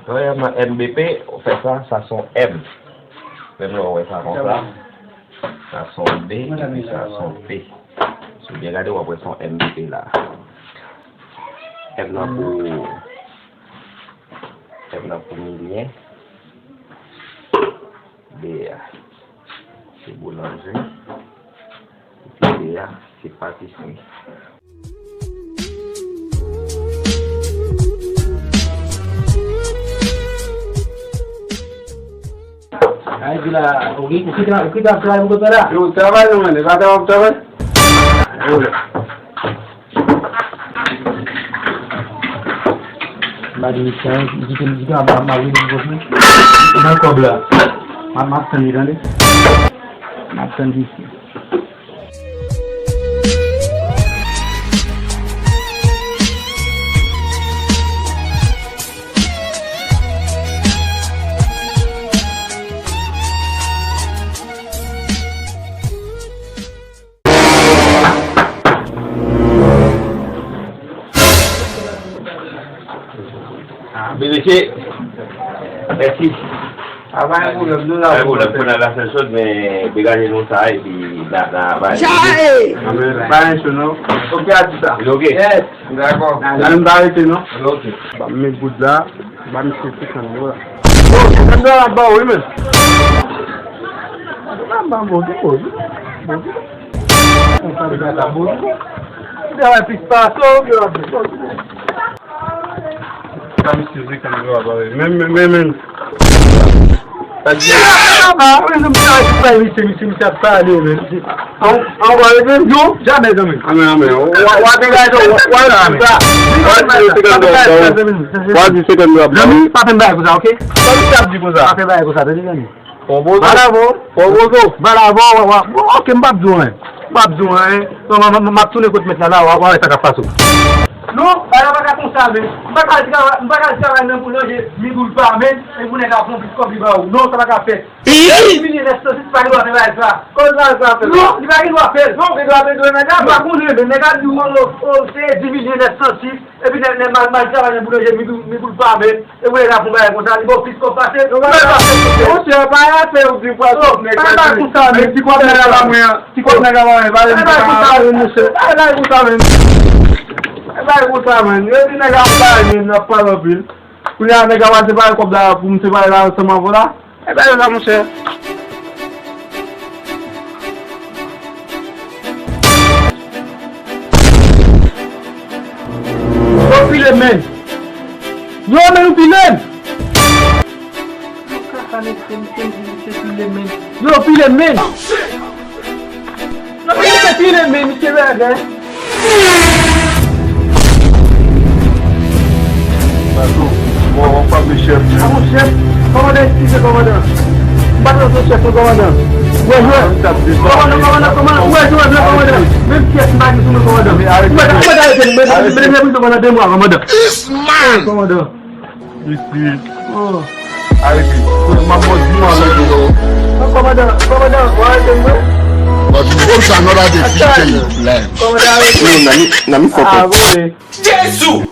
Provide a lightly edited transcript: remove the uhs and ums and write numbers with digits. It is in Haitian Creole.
Voilà, ma MBP, on fait ça, ça son M. Même là, on fait ça comme ça. Ça son B, et puis ça son P. Si vous regardez, on va son MBP là. M là pour million. B, c'est boulanger. Et puis B, c'est pâtisserie. Aí bila, o que dá para eu botar? Eu trabalho, mano. Vai dar um trabalho. Mas isso é, isso é uma vida de você. Não cobra. Mas mata mirando. Mata disso. Merci. Merci. Avant, vous le la seule chose, mais dégagez nous ça et puis là. Pas non. Ok, à tout ça. Ok. Yes. D'accord. Allez me barrer, non? Ok. Bah, mes bouts là, bah, me chercher ça, voilà. Oh, c'est comme ça là-bas, oui, mais. Ah, bah, bon, c'est bon. On va faire la boue. Il y a un petit passo, il y a un petit passo. Kami sizi kami wabare. Même. Ah, oui, je me suis dit, ça pas aller, mais. On va aller, non? Jamais, jamais. Amen. Non, pas comme ça, mais pas pour loger, pas, mais vous n'avez pas plus comme non, ça va pas faire. Il n'y a pas de ça. Non, il va faire. Non, il doit faire. Par contre, les gars, nous c'est diviser les sensibles, et puis les mal travailler pour loger, pas, mais vous n'avez pas comme ça, il va plus qu'on passe. On ne sait pas faire du poisson, mais pas comme ça, mais si quoi, vai gostar, mano. Eu vim negar na Palavil. Quando eu negar, você vai cobrar, você vai lá, você vai lá. É bem, não sei. Ô, filho, man. Não, meu filho. Não, filho, man. Não, filho, man. Que vergonha. Bon, pas le chef. Ah, mon chef, commandant, qui c'est commandant? Pas le chef, commandant. Ouais, commandant. Ouais, commandant. Même si c'est mal, c'est le commandant. Mais commandant. Commandant. Ici. Oh. Arrêtez. Commandant, ouais, but folks are not at the future. commandant. Non, Nami, Ah, oui. Jesus!